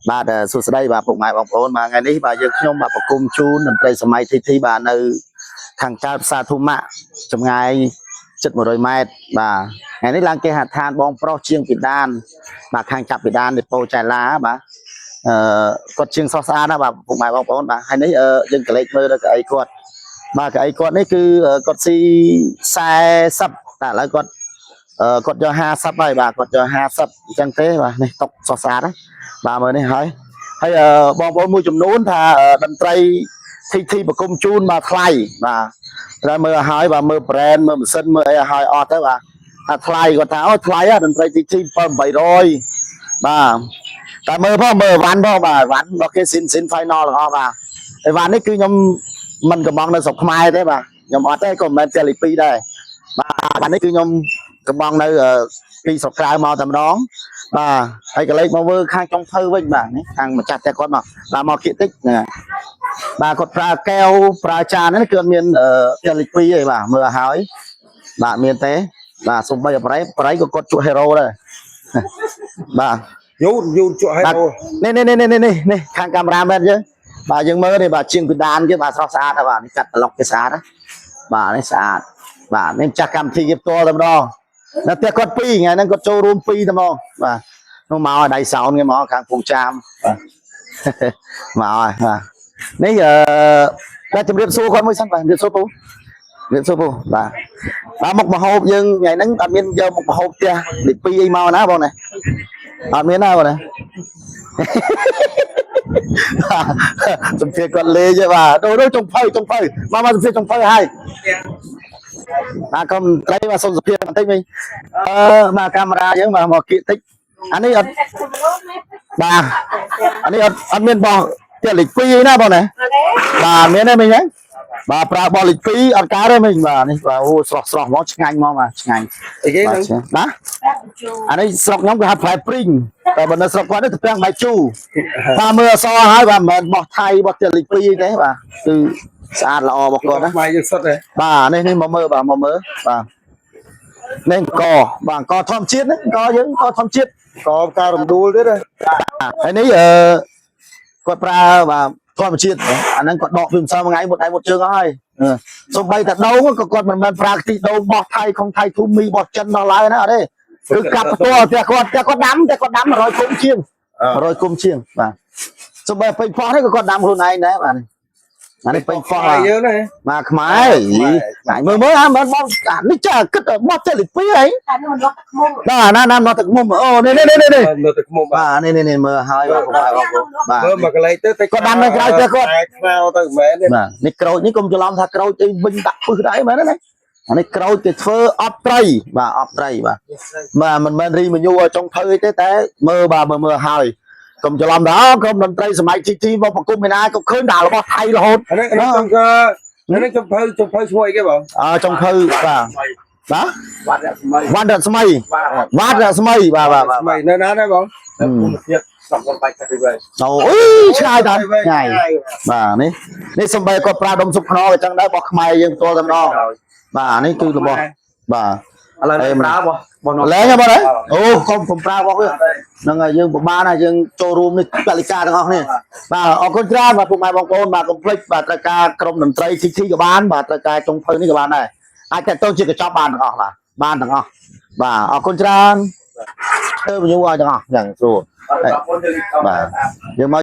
បាទសួស្តីបាទពុកម៉ែបងប្អូនបាទថ្ងៃនេះបាទយើងខ្ញុំបាទប្រគំជូនតន្ត្រីសម័យធីបាទនៅខាងកើតផ្សារធុម៉ាក់ចម្ងាយជិត100ម៉ែត្របាទថ្ងៃនេះឡើងគេហដ្ឋានបងប្រុសជាងពីដានបាទខាងចាប់ពីដាននៃពោចែឡាបាទគាត់ជាងស្រស់ស្អាតណាបាទពុកម៉ែបងប្អូនបាទហើយនេះយើងកលេចមើលទៅកៅអីគាត់បាទកៅអីគាត់នេះគឺគាត់ស៊ី40តែឥឡូវគាត់យក50ហើយបាទគាត់យក50អញ្ចឹងទេបាទនេះតុកស្រស់ស្អាតណាបាទមើលនេះហើយបងប្អូនមួយចំនួនថាតន្ត្រីធីបង្គំជូនបាទថ្លៃបាទតែមើលឲ្យហើយបាទមើល brand មើលម៉ាស៊ីនមើលអីឲ្យហើយអត់ទៅបាទថាថ្លៃគាត់ថាអូថ្លៃតន្ត្រីធី700បាទតែមើលផងមើលវ៉ាន់ផងបាទវ៉ាន់របស់គេស៊ីន final ទាំងអស់បាទហើយវ៉ាន់នេះគឺខ្ញុំមិនកំងនៅស្រុកខ្មែរទេបាទខ្ញុំអត់ទេក៏មិនមែនតែលី2ដែរបាទវ៉ាន់នេះគឺខ្ញុំកំងនៅពីស្រុកក្រៅមកតែម្ដងបាទហើយកលេចមកមើលខាងចុងភៅវិញបាទនេះខាងម្ចាស់តែគាត់មកបាទមកគៀកតិចណាបាទគាត់ប្រើកែវប្រើចាននេះគឺអត់មានតែលី2ទេបាទមើលឲ្យហើយបាទមានទេបាទសំបីប្រៃក៏គាត់ជក់ហេរ៉ូដែរបាទយូនជក់ហេរ៉ូនេះខាងកាមេរ៉ាមែនយើងបាទយើងមើលនេះបាទជាងពីដានគេបាទស្រស់ស្អាតបាទនេះកាត់ប្លុកគេស្អាតណាបាទនេះស្អាតបាទនេះចាស់កម្មវិធីគេផ្ទាល់តែម្ដងនៅផ្ទះគាត់2ថ្ងៃហ្នឹងគាត់ចូលរួម2តែហ្មងបាទនោះមកឲ្យដៃសោនគេមកខាងពងចាមបាទមកហើយបាទនេះតែជម្រាបសួរគាត់មួយសិនបាទជម្រាបសួរពូបាទមុខម្ហូបយើងថ្ងៃហ្នឹងអត់មានយកមុខម្ហូបផ្ទះលេខ2អីមកណាបងណាអត់មានណាបងណាសំភារគាត់លេងទេបាទទៅចុងភៅមកសំភារចុងភៅហើយបាទកុំត្រីបាទសុំសភាបន្តិចវិញបាទកាមេរ៉ាយើងបាទមកគៀកតិចអានេះអត់បាទអានេះអត់មានបោះទៀតលេខ2ឯណាបងណាបាទមានទេមិញហ្នឹងបាទប្រើបោះលេខ2អត់កើតទេមិញបាទនេះបាទអូស្រស់ហ្មងឆ្ងាញ់ហ្មងបាទឆ្ងាញ់អីគេហ្នឹងបាទអានេះស្រុកខ្ញុំគេហៅផ្លែព្រីងតែបើនៅស្រុកគាត់នេះទៅពាំងបាយជូបាទមើលអសហើយបាទមិនមែនបោះថៃបោះទៀតលេខ2ទេបាទគឺស្អាតល្អរបស់គាត់ណាបាយយើងសុទ្ធទេបាទនេះមកមើលបាទនេះអង្គធម្មជាតិហ្នឹងអង្គយើងអង្គធម្មជាតិអង្គការរំដួលទៀតហើយនេះគាត់ប្រើបាទធម្មជាតិអាហ្នឹងគាត់ដកពីម្សិលមួយថ្ងៃមុតដៃមុតជើងហើយសូម្បីតែដូងក៏គាត់មិនមែនប្រើខ្ទិះដូងបោះថៃក្នុងថៃធូមីបោះចិនដល់ឡើយណាអត់ទេគឺកាប់ផ្ទាល់ផ្ទះគាត់ដាំ100គុំជាងបាទសូម្បីពេញផោះនេះក៏គាត់ដាំខ្លួនឯងដែរបាទអានេះពេញផោះយើងណាបាទខ្មែរមើលមិនបងនេះចាគិតបោះចេះលេខ2ហីតែនោះមិនដកទឹកមុំបាទណាមកទឹកមុំអូនេះនៅទឹកមុំបាទនេះមើលហើយបាទមើលមកកន្លែងទៅគាត់ដាំនៅក្រៅផ្ទះគាត់ខ្មៅទៅមែនទេបាទនេះក្រូចនេះកុំច្រឡំថាក្រូចអីវិញដាក់ពឹសដែរមែនទេណាអានេះក្រូចគេធ្វើអប់ត្រីបាទអប់ត្រីបាទមិនមែនរីមញូឲ្យចុងភៅទេតែមើលបាទមើលហើយកុំច្រឡំដល់ក្រុមតន្ត្រីសម័យទីមកប្រគំឯណាក៏ឃើញដាក់របស់ថៃរហូតនេះចុងភៅឈ្មោះអីគេបងចុងភៅបាទវ៉ាន់រស្មីបាទនៅណាដែរបងទៀតសំកំបាច់ទៅវិញអូឆ្ងាយតាឆ្ងាយបាទនេះសំបីគាត់ប្រើដុំស៊ុបខ្នុរអញ្ចឹងដែររបស់ខ្មែរយើងផ្ទាល់តែម្ដងបាទនេះគឺរបស់បាទឥឡូវប្រើបងលែងហ៎បងអូកុំប្រើរបស់វាហ្នឹងហើយយើងពិបាកណាយើងចូលរួមនេះពលិកាទាំងអស់គ្នាបាទអរគុណច្រើនបាទពុកម៉ែបងប្អូនបាទកុំភ្លេចបាទត្រូវការក្រុមតន្ត្រីធីក៏បានបាទត្រូវការចុងភៅនេះក៏បានដែរអាចតទៅជាកញ្ចប់បានទាំងអស់បាទទាំងអស់បាទអរគុណច្រើនធ្វើបញ្ញូឲ្យទាំងអស់យ៉ាងស្រួលបាទយើងមក